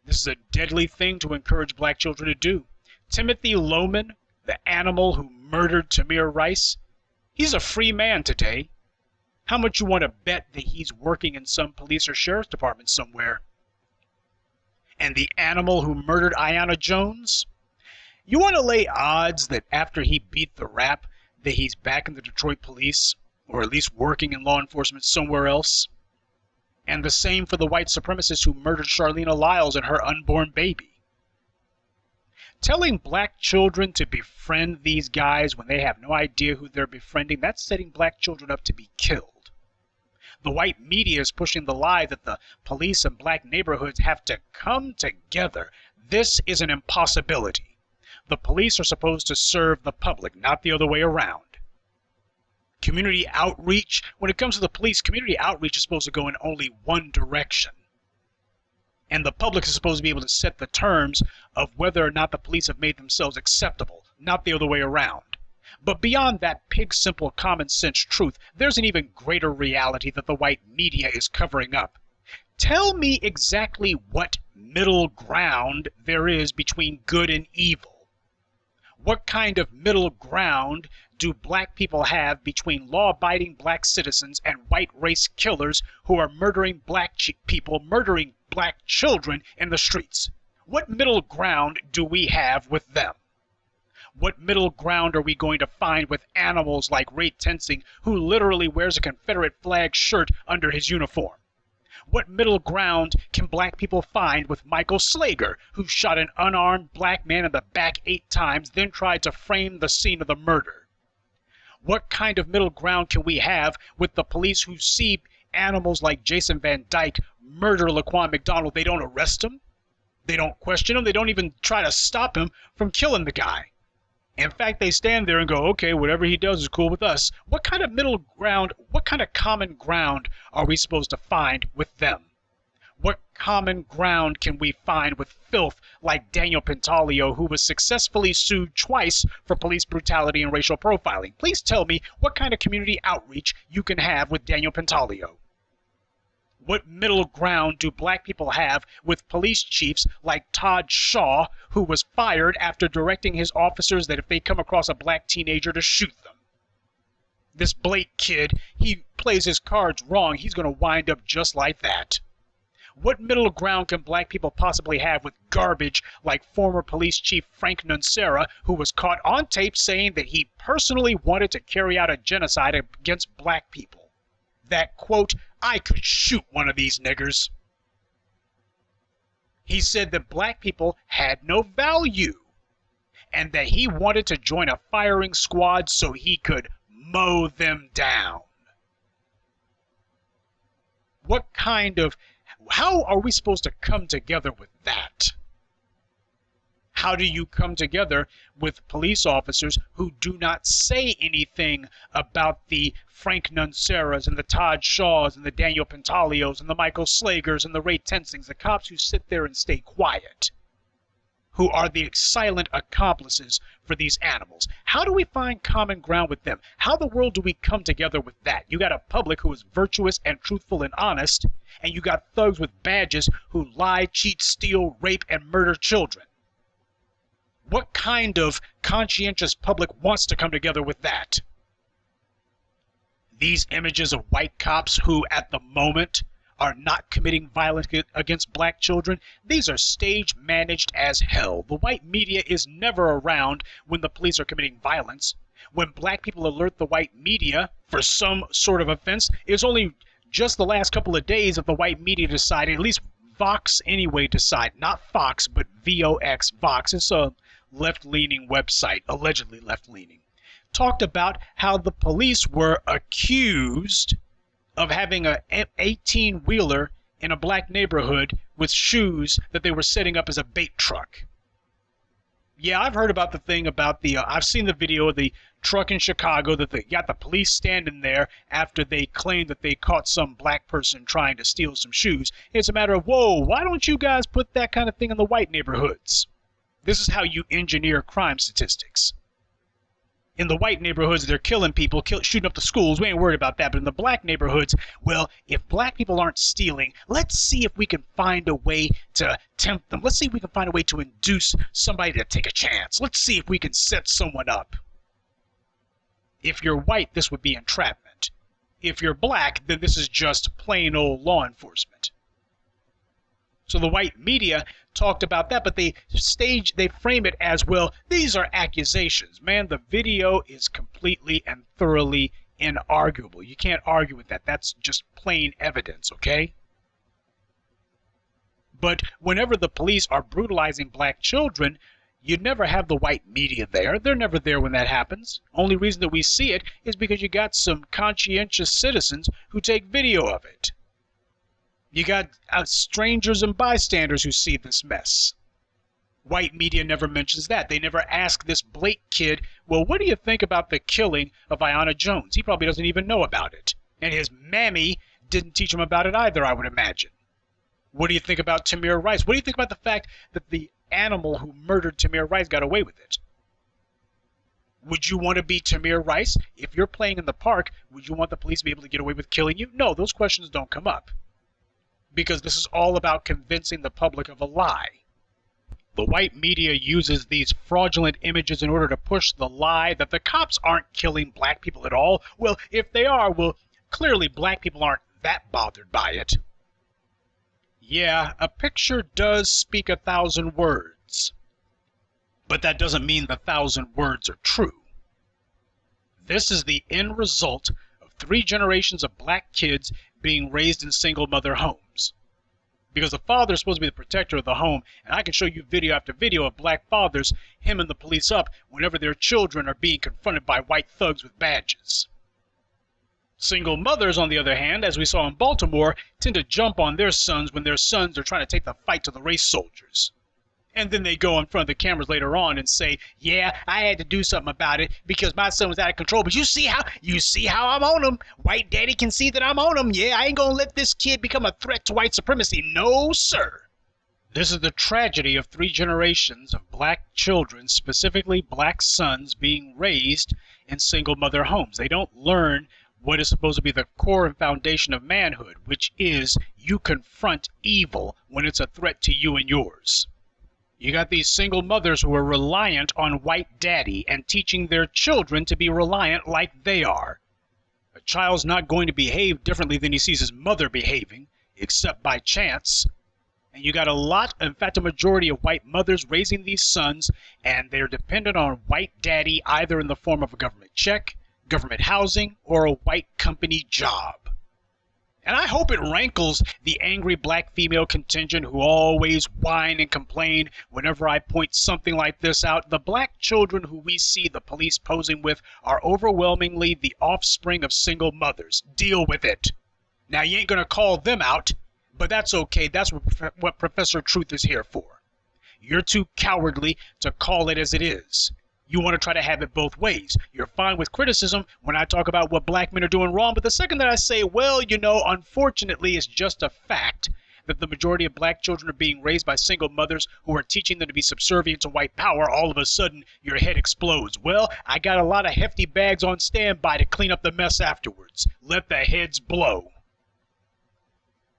This is a deadly thing to encourage black children to do. Timothy Loman, the animal who murdered Tamir Rice, he's a free man today. How much you want to bet that he's working in some police or sheriff's department somewhere? And the animal who murdered Aiyana Jones, you want to lay odds that after he beat the rap that he's back in the Detroit police, or at least working in law enforcement somewhere else? And the same for the white supremacist who murdered Charlena Lyles and her unborn baby. Telling black children to befriend these guys when they have no idea who they're befriending, that's setting black children up to be killed. The white media is pushing the lie that the police in black neighborhoods have to come together. This is an impossibility. The police are supposed to serve the public, not the other way around. Community outreach, when it comes to the police, community outreach is supposed to go in only one direction. And the public is supposed to be able to set the terms of whether or not the police have made themselves acceptable, not the other way around. But beyond that pig simple common sense truth, there's an even greater reality that the white media is covering up. Tell me exactly what middle ground there is between good and evil. What kind of middle ground do black people have between law-abiding black citizens and white race killers who are murdering black people, murdering black children in the streets? What middle ground do we have with them? What middle ground are we going to find with animals like Ray Tensing, who literally wears a Confederate flag shirt under his uniform? What middle ground can black people find with Michael Slager, who shot an unarmed black man in the back 8 times, then tried to frame the scene of the murder? What kind of middle ground can we have with the police who see animals like Jason Van Dyke murder Laquan McDonald? They don't arrest him. They don't question him. They don't even try to stop him from killing the guy. In fact, they stand there and go, okay, whatever he does is cool with us. What kind of middle ground, what kind of common ground are we supposed to find with them? What common ground can we find with filth like Daniel Pantaleo, who was successfully sued twice for police brutality and racial profiling? Please tell me what kind of community outreach you can have with Daniel Pantaleo. What middle ground do black people have with police chiefs like Todd Shaw, who was fired after directing his officers that if they come across a black teenager to shoot them? This Blake kid, he plays his cards wrong. He's going to wind up just like that. What middle ground can black people possibly have with garbage like former police chief Frank Nuncera, who was caught on tape saying that he personally wanted to carry out a genocide against black people? That, quote, I could shoot one of these niggers. He said that black people had no value and that he wanted to join a firing squad so he could mow them down. How are we supposed to come together with that? How do you come together with police officers who do not say anything about the Frank Nunceras and the Todd Shaws and the Daniel Pantaleos and the Michael Slagers and the Ray Tensings, the cops who sit there and stay quiet, who are the silent accomplices for these animals? How do we find common ground with them? How in the world do we come together with that? You got a public who is virtuous and truthful and honest, and you got thugs with badges who lie, cheat, steal, rape, and murder children. What kind of conscientious public wants to come together with that? These images of white cops who, at the moment, are not committing violence against black children, these are stage managed as hell. The white media is never around when the police are committing violence. When black people alert the white media for some sort of offense, it's only just the last couple of days that the white media decided, at least Vox anyway decided, not Fox, but VOX, Vox, it's a left-leaning website, allegedly left-leaning, talked about how the police were accused of having an 18-wheeler in a black neighborhood with shoes that they were setting up as a bait truck. Yeah, I've heard about the thing about I've seen the video of the truck in Chicago that they got the police standing there after they claimed that they caught some black person trying to steal some shoes. It's a matter of, whoa, why don't you guys put that kind of thing in the white neighborhoods? This is how you engineer crime statistics. In the white neighborhoods, they're killing people, shooting up the schools. We ain't worried about that. But in the black neighborhoods, well, if black people aren't stealing, let's see if we can find a way to tempt them. Let's see if we can find a way to induce somebody to take a chance. Let's see if we can set someone up. If you're white, this would be entrapment. If you're black, then this is just plain old law enforcement. So the white media talked about that, but they frame it as, well, these are accusations. Man, the video is completely and thoroughly inarguable. You can't argue with that. That's just plain evidence, okay? But whenever the police are brutalizing black children, you never have the white media there. They're never there when that happens. Only reason that we see it is because you got some conscientious citizens who take video of it. You got strangers and bystanders who see this mess. White media never mentions that. They never ask this Blake kid, well, what do you think about the killing of Aiyana Jones? He probably doesn't even know about it. And his mammy didn't teach him about it either, I would imagine. What do you think about Tamir Rice? What do you think about the fact that the animal who murdered Tamir Rice got away with it? Would you want to be Tamir Rice? If you're playing in the park, would you want the police to be able to get away with killing you? No, those questions don't come up. Because this is all about convincing the public of a lie. The white media uses these fraudulent images in order to push the lie that the cops aren't killing black people at all. Well, if they are, well, clearly black people aren't that bothered by it. Yeah, a picture does speak 1,000 words. But that doesn't mean the 1,000 words are true. This is the end result of 3 generations of black kids being raised in single mother homes. Because the father is supposed to be the protector of the home, and I can show you video after video of black fathers hemming the police up whenever their children are being confronted by white thugs with badges. Single mothers, on the other hand, as we saw in Baltimore, tend to jump on their sons when their sons are trying to take the fight to the race soldiers. And then they go in front of the cameras later on and say, yeah, I had to do something about it because my son was out of control. But you see how I'm on him. White daddy can see that I'm on him. Yeah, I ain't gonna let this kid become a threat to white supremacy. No, sir. This is the tragedy of 3 generations of black children, specifically black sons, being raised in single mother homes. They don't learn what is supposed to be the core and foundation of manhood, which is you confront evil when it's a threat to you and yours. You got these single mothers who are reliant on white daddy and teaching their children to be reliant like they are. A child's not going to behave differently than he sees his mother behaving, except by chance. And you got a lot, in fact a majority of white mothers raising these sons, and they're dependent on white daddy either in the form of a government check, government housing, or a white company job. And I hope it rankles the angry black female contingent who always whine and complain whenever I point something like this out. The black children who we see the police posing with are overwhelmingly the offspring of single mothers. Deal with it. Now, you ain't going to call them out, but that's okay. That's what Professor Truth is here for. You're too cowardly to call it as it is. You want to try to have it both ways. You're fine with criticism when I talk about what black men are doing wrong, but the second that I say, well, you know, unfortunately, it's just a fact that the majority of black children are being raised by single mothers who are teaching them to be subservient to white power, all of a sudden your head explodes. Well, I got a lot of hefty bags on standby to clean up the mess afterwards. Let the heads blow.